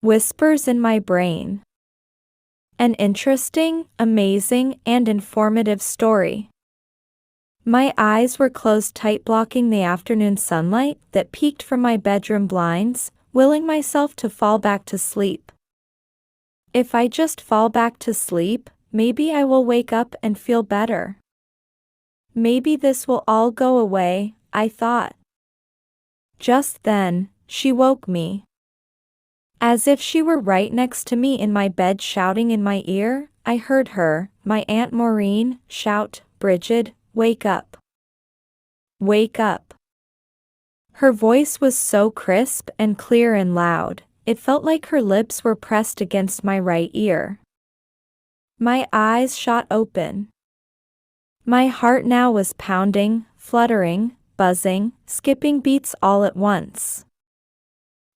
Whispers in my brain. An interesting, amazing, and informative story. My eyes were closed tight, blocking the afternoon sunlight that peeked from my bedroom blinds, willing myself to fall back to sleep. If I just fall back to sleep, maybe I will wake up and feel better. Maybe this will all go away, I thought. Just then, she woke me. As if she were right next to me in my bed, shouting in my ear, I heard her, my Aunt Maureen, shout, "Bridget, wake up. Wake up." Her voice was so crisp and clear and loud, it felt like her lips were pressed against my right ear. My eyes shot open. My heart now was pounding, fluttering, buzzing, skipping beats all at once.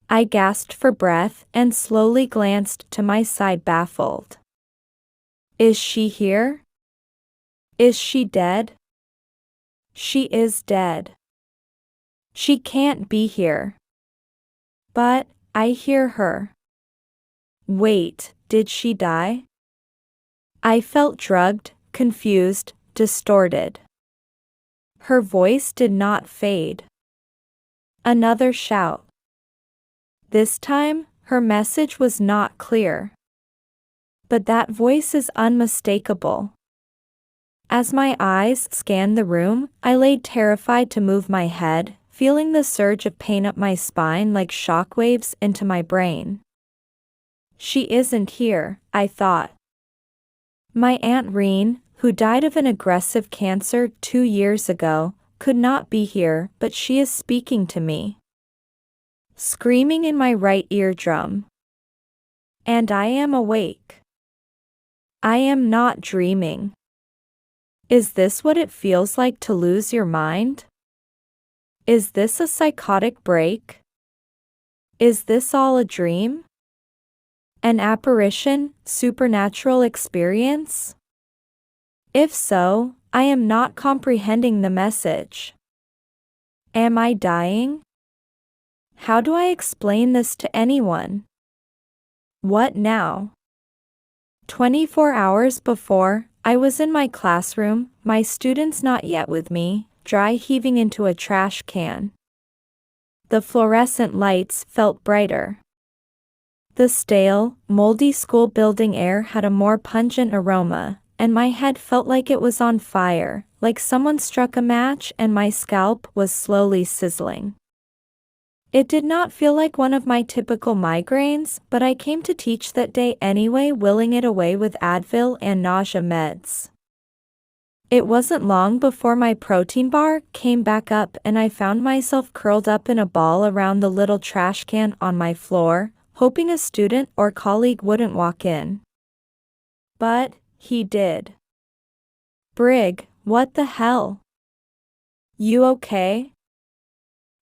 I gasped for breath and slowly glanced to my side, baffled. Is she here? Is she dead? She is dead. She can't be here. But I hear her. Wait, did she die? I felt drugged, confused, distorted. Her voice did not fade. Another shout. This time, her message was not clear. But that voice is unmistakable. As my eyes scanned the room, I lay terrified to move my head, feeling the surge of pain up my spine like shockwaves into my brain. She isn't here, I thought. My Aunt Reen, who died of an aggressive cancer 2 years ago, could not be here, but she is speaking to me. Screaming in my right eardrum. And I am awake. I am not dreaming. Is this what it feels like to lose your mind? Is this a psychotic break? Is this all a dream? An apparition, supernatural experience? If so, I am not comprehending the message. Am I dying? How do I explain this to anyone? What now? 24 hours before, I was in my classroom, my students not yet with me, dry heaving into a trash can. The fluorescent lights felt brighter. The stale, moldy school building air had a more pungent aroma, and my head felt like it was on fire, like someone struck a match and my scalp was slowly sizzling. It did not feel like one of my typical migraines, but I came to teach that day anyway, willing it away with Advil and nausea meds. It wasn't long before my protein bar came back up and I found myself curled up in a ball around the little trash can on my floor, hoping a student or colleague wouldn't walk in. But he did. Brig, what the hell? You okay?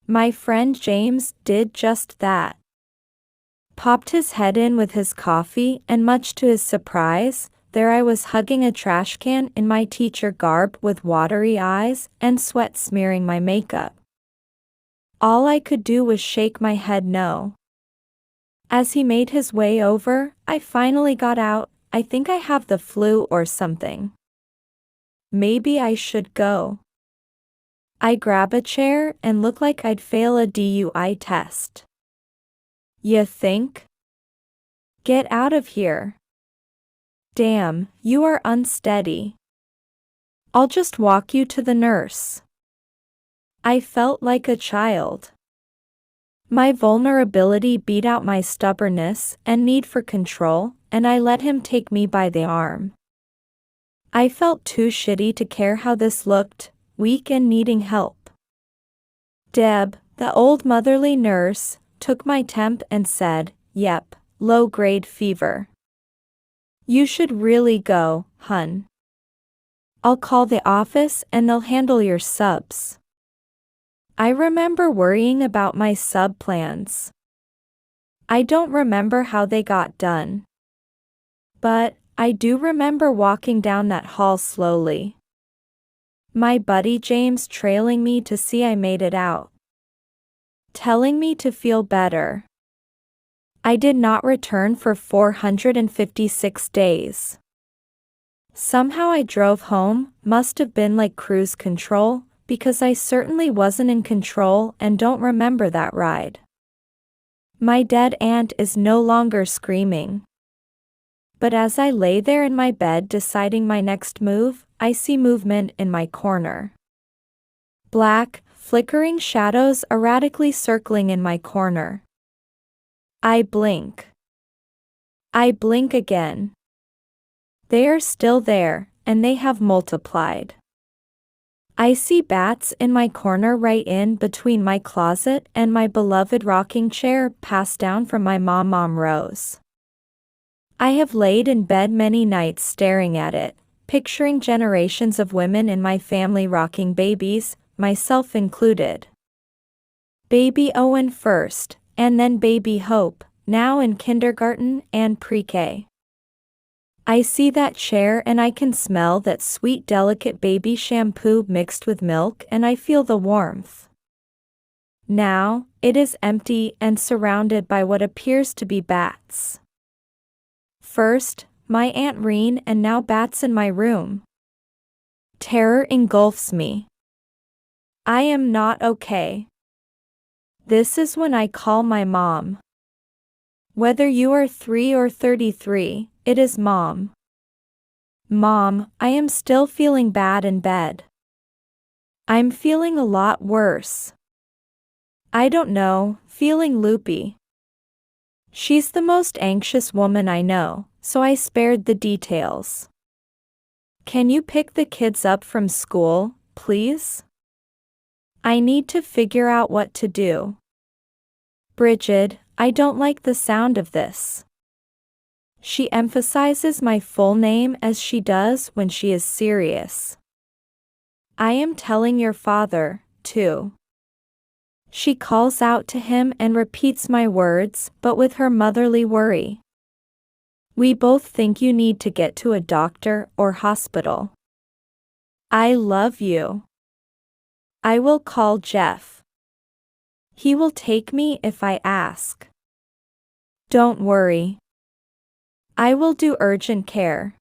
My friend James did just that. Popped his head in with his coffee, and much to his surprise, there I was hugging a trash can in my teacher garb with watery eyes and sweat smearing my makeup. All I could do was shake my head no. As he made his way over, I finally got out, I think I have the flu or something. Maybe I should go. I grab a chair and look like I'd fail a DUI test. You think? Get out of here. Damn, you are unsteady. I'll just walk you to the nurse. I felt like a child. My vulnerability beat out my stubbornness and need for control, and I let him take me by the arm. I felt too shitty to care how this looked, weak and needing help. Deb, the old motherly nurse, took my temp and said, "Yep, low-grade fever. You should really go, hun. I'll call the office and they'll handle your subs." I remember worrying about my sub plans. I don't remember how they got done. But I do remember walking down that hall slowly. My buddy James trailing me to see I made it out. Telling me to feel better. I did not return for 456 days. Somehow I drove home, must have been like cruise control, because I certainly wasn't in control and don't remember that ride. My dead aunt is no longer screaming. But as I lay there in my bed deciding my next move, I see movement in my corner. Black, flickering shadows erratically circling in my corner. I blink. I blink again. They are still there, and they have multiplied. I see bats in my corner right in between my closet and my beloved rocking chair passed down from my Mom Rose. I have laid in bed many nights staring at it, picturing generations of women in my family rocking babies, myself included. Baby Owen first, and then baby Hope, now in kindergarten and pre-K. I see that chair and I can smell that sweet delicate baby shampoo mixed with milk and I feel the warmth. Now, it is empty and surrounded by what appears to be bats. First, my Aunt Reen and now bats in my room. Terror engulfs me. I am not okay. This is when I call my mom. Whether you are 3 or 33, it is Mom. Mom, I am still feeling bad in bed. I'm feeling a lot worse. I don't know, feeling loopy. She's the most anxious woman I know, so I spared the details. Can you pick the kids up from school, please? I need to figure out what to do. Bridget, I don't like the sound of this. She emphasizes my full name as she does when she is serious. I am telling your father, too. She calls out to him and repeats my words, but with her motherly worry. We both think you need to get to a doctor or hospital. I love you. I will call Jeff. He will take me if I ask. Don't worry. I will do urgent care.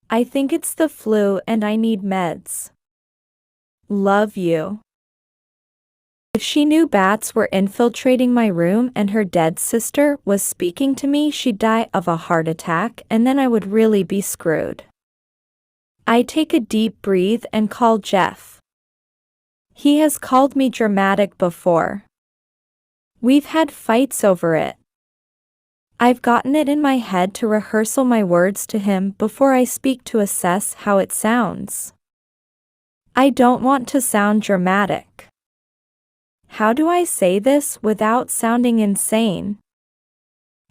I think it's the flu and I need meds. Love you. If she knew bats were infiltrating my room and her dead sister was speaking to me, she'd die of a heart attack and then I would really be screwed. I take a deep breath and call Jeff. He has called me dramatic before. We've had fights over it. I've gotten it in my head to rehearsal my words to him before I speak to assess how it sounds. I don't want to sound dramatic. How do I say this without sounding insane?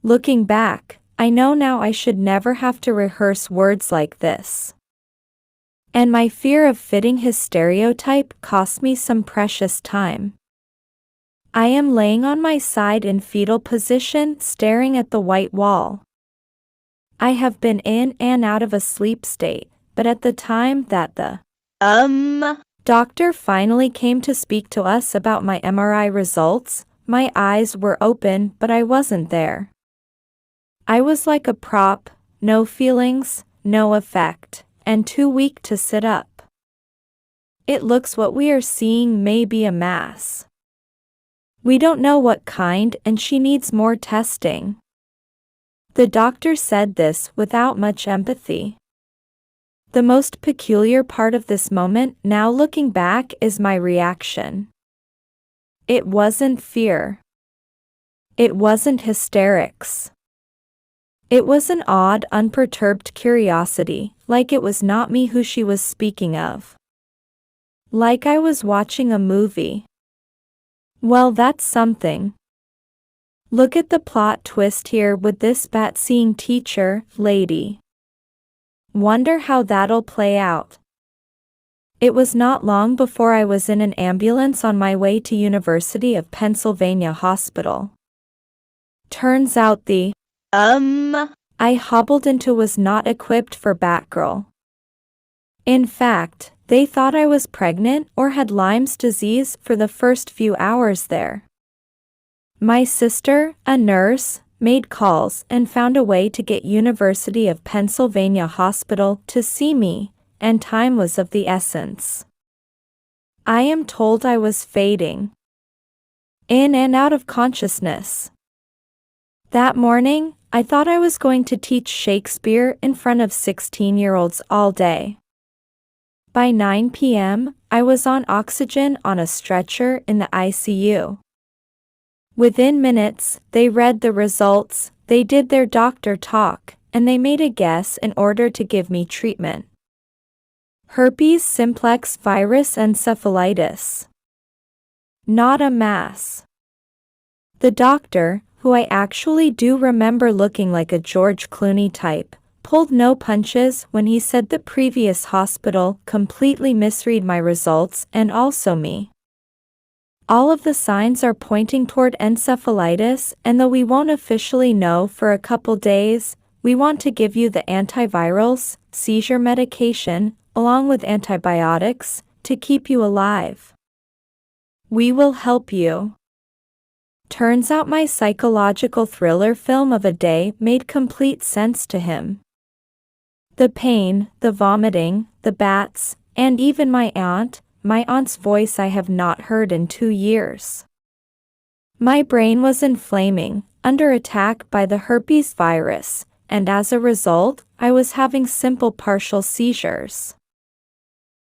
Looking back, I know now I should never have to rehearse words like this. And my fear of fitting his stereotype cost me some precious time. I am laying on my side in fetal position, staring at the white wall. I have been in and out of a sleep state, but at the time that the doctor finally came to speak to us about my MRI results, my eyes were open but I wasn't there. I was like a prop, no feelings, no effect, and too weak to sit up. It looks what we are seeing may be a mass. We don't know what kind and she needs more testing. The doctor said this without much empathy. The most peculiar part of this moment, now looking back, is my reaction. It wasn't fear. It wasn't hysterics. It was an odd, unperturbed curiosity, like it was not me who she was speaking of. Like I was watching a movie. Well, that's something. Look at the plot twist here with this bat-seeing teacher, lady. Wonder how that'll play out. It was not long before I was in an ambulance on my way to University of Pennsylvania Hospital. Turns out the I hobbled into was not equipped for Batgirl. In fact, they thought I was pregnant or had Lyme's disease for the first few hours there. My sister, a nurse, made calls and found a way to get University of Pennsylvania Hospital to see me, and time was of the essence. I am told I was fading in and out of consciousness. That morning, I thought I was going to teach Shakespeare in front of 16-year-olds all day. By 9 p.m., I was on oxygen on a stretcher in the ICU. Within minutes, they read the results, they did their doctor talk, and they made a guess in order to give me treatment. Herpes simplex virus encephalitis. Not a mass. The doctor, who I actually do remember looking like a George Clooney type, pulled no punches when he said the previous hospital completely misread my results and also me. All of the signs are pointing toward encephalitis, and though we won't officially know for a couple days, we want to give you the antivirals, seizure medication, along with antibiotics, to keep you alive. We will help you. Turns out my psychological thriller film of a day made complete sense to him. The pain, the vomiting, the bats, and even my aunt's voice I have not heard in 2 years. My brain was inflaming, under attack by the herpes virus, and as a result, I was having simple partial seizures.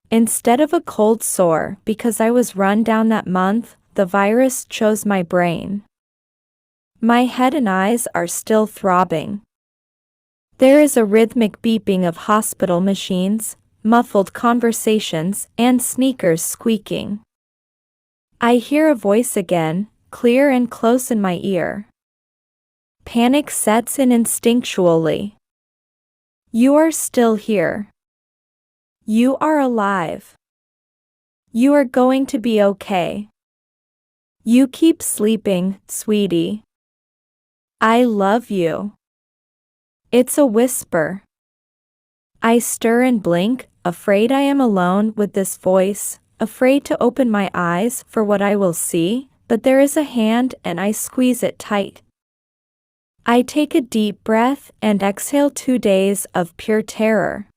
Instead of a cold sore because I was run down that month, the virus chose my brain. My head and eyes are still throbbing. There is a rhythmic beeping of hospital machines, muffled conversations, and sneakers squeaking. I hear a voice again, clear and close in my ear. Panic sets in instinctually. You are still here. You are alive. You are going to be okay. You keep sleeping, sweetie. I love you. It's a whisper. I stir and blink, afraid I am alone with this voice, afraid to open my eyes for what I will see, but there is a hand and I squeeze it tight. I take a deep breath and exhale 2 days of pure terror.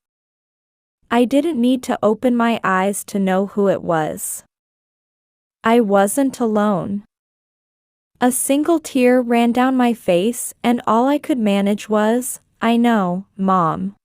I didn't need to open my eyes to know who it was. I wasn't alone. A single tear ran down my face and all I could manage was, I know, Mom.